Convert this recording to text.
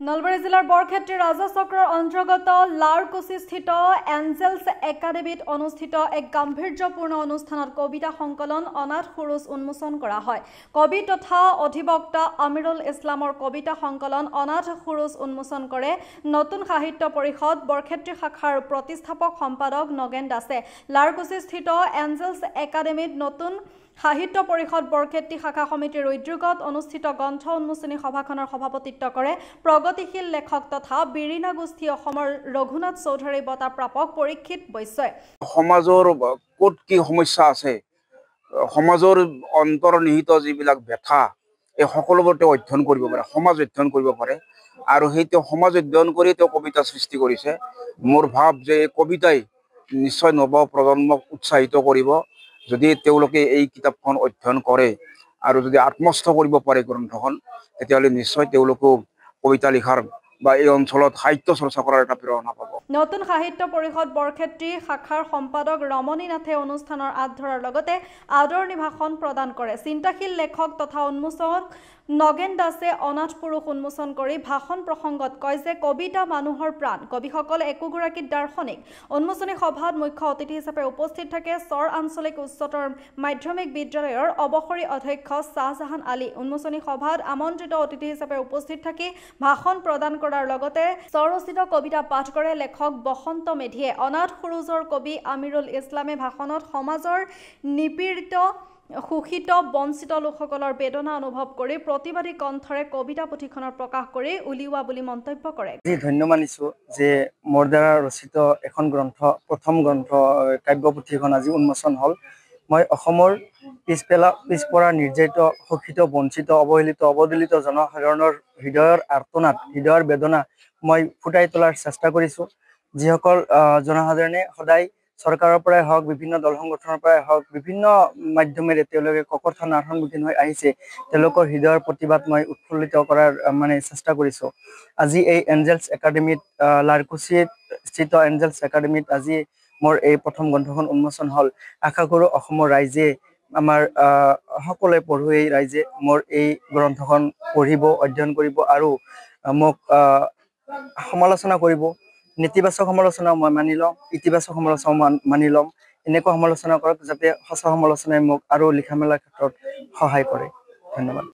নলবাৰী জিলাৰ বৰক্ষেত্ৰী ৰাজা চক্ৰৰ অন্তৰ্গত লাৰকুছিস্থিত এঞ্জেলছ একাডেমীত অনুষ্ঠিত এক গাম্ভীৰ্যপূৰ্ণ অনুষ্ঠানত কবিতা সংকলন অনাথ সুৰুজ উন্মোচন কৰা হয়। কবি তথা অধিবক্তা আমিৰুল ইছলামৰ কবিতা সংকলন অনাথ সুৰুজ উন্মোচন কৰে নতুন সাহিত্য পৰিষদ বৰক্ষেত্ৰী শাখাৰ প্ৰতিষ্ঠাপক সম্পাদক নগেন দাসে। লাৰকুছিস্থিত এঞ্জেলছ একাডেমীত নতুন সাহিত্য পৰিষদ বৰক্ষেত্ৰী শাখা সমিতিৰ উদ্যোগত অনুষ্ঠিত গ্ৰন্থ উন্মোচনী সভাখনৰ সভাপতিত্ব কৰে প্ৰগতিশীল লেখক তথা বিৰিণা গোষ্ঠী অসমৰ ৰঘুনাথ চৌধুৰী বঁটা প্ৰাপক পৰীক্ষিত বৈশ্যই। সমাজৰ ক'ত কি সমস্যা আছে, সমাজৰ অন্তৰ্নিহিত যিবিলাক ব্যথা, এই সকলোবোৰ তেওঁ অধ্যয়ন কৰিব পাৰে, সমাজ অধ্যয়ন কৰিব পাৰে আৰু সেই তেওঁ সমাজ অধ্যয়ন কৰি তেওঁ কবিতা সৃষ্টি কৰিছে। মোৰ ভাৱ যে এই কবিতাই নিশ্চয় নৱ প্ৰজন্মক উৎসাহিত কৰিব যদি তেওঁলোকে এই কিতাপখন অধ্যয়ন কৰে আৰু যদি আত্মস্থ কৰিব পাৰে গ্ৰন্থখন, তেতিয়াহ'লে নিশ্চয় তেওঁলোকেও কবিতা লিখাৰ বা এই অঞ্চলত সাহিত্য চৰ্চা কৰাৰ এটা প্ৰেৰণা পাব। নতুন সাহিত্য পৰিষদ বৰক্ষেত্ৰী শাখাৰ সম্পাদক ৰমণী নাথে অনুষ্ঠানৰ আঁত ধৰাৰ লগতে আদৰণি ভাষণ প্ৰদান কৰে। চিন্তাশীল লেখক তথা উন্মোচক নগেন দাসে অনাথ পুৰুষ উন্মোচন কৰি ভাষণ প্ৰসংগত কয় যে কবিতা মানুহৰ প্ৰাণ, কবিসকল একোগৰাকী দাৰ্শনিক। উন্মোচনী সভাত মুখ্য অতিথি হিচাপে উপস্থিত থাকে চৰ আঞ্চলিক উচ্চতৰ মাধ্যমিক বিদ্যালয়ৰ অৱসৰী অধ্যক্ষ শ্বাহজাহান আলী। উন্মোচনী সভাত আমন্ত্ৰিত অতিথি হিচাপে উপস্থিত থাকি ভাষণ প্ৰদান কৰাৰ লগতে স্বৰচিত কবিতা পাঠ কৰে লেখক বসন্ত মেধিয়ে। অনাথ সুৰুজৰ কবি আমিৰুল ইছলামে ভাষণত সমাজৰ নিপীড়িত শোষিত বঞ্চিত লোকসকলৰ বেদনা অনুভৱ কৰি প্ৰতিবাদী কণ্ঠৰে কবিতা পুথিখনৰ প্ৰকাশ কৰি উলিওৱা বুলি মন্তব্য কৰে। ধন্য মানিছো যে মোৰ দ্বাৰা ৰচিত এখন গ্ৰন্থ, প্ৰথম গ্ৰন্থ কাব্যপুথিখন আজি উন্মোচন হ'ল। মই অসমৰ পিছপৰা নিৰ্যাতিত শোষিত বঞ্চিত অৱহেলিত অৱদলিত জনসাধাৰণৰ হৃদয়ৰ আৰ্তনাদ, হৃদয়ৰ বেদনা মই ফুটাই তোলাৰ চেষ্টা কৰিছোঁ। যিসকল জনসাধাৰণে সদায় চৰকাৰৰ পৰাই হওক, বিভিন্ন দল সংগঠনৰ পৰাই হওক, বিভিন্ন মাধ্যমেৰে তেওঁলোকে ককৰ্থনাৰ সন্মুখীন হৈ আহিছে, তেওঁলোকৰ হৃদয়ৰ প্ৰতিবাদ মই উৎফুল্লিত কৰাৰ চেষ্টা কৰিছোঁ। আজি এই এঞ্জেলছ একাডেমীত, লাৰকুছিত স্থিত এঞ্জেলছ একাডেমীত আজি মোৰ এই প্ৰথম গ্ৰন্থখন উন্মোচন হ'ল। আশা কৰোঁ অসমৰ ৰাইজে, আমাৰ সকলোৱে পঢ়ুৱৈ ৰাইজে মোৰ এই গ্ৰন্থখন পঢ়িব, অধ্যয়ন কৰিব আৰু মোক সমালোচনা কৰিব। নেতিবাচক সমালোচনা মই মানি ল'ম, ইতিবাচক সমালোচনা মানি ল'ম। এনেকুৱা সমালোচনা কৰক যাতে সঁচা সমালোচনাই মোক আৰু লিখা মেলাৰ ক্ষেত্ৰত সহায় কৰে। ধন্যবাদ।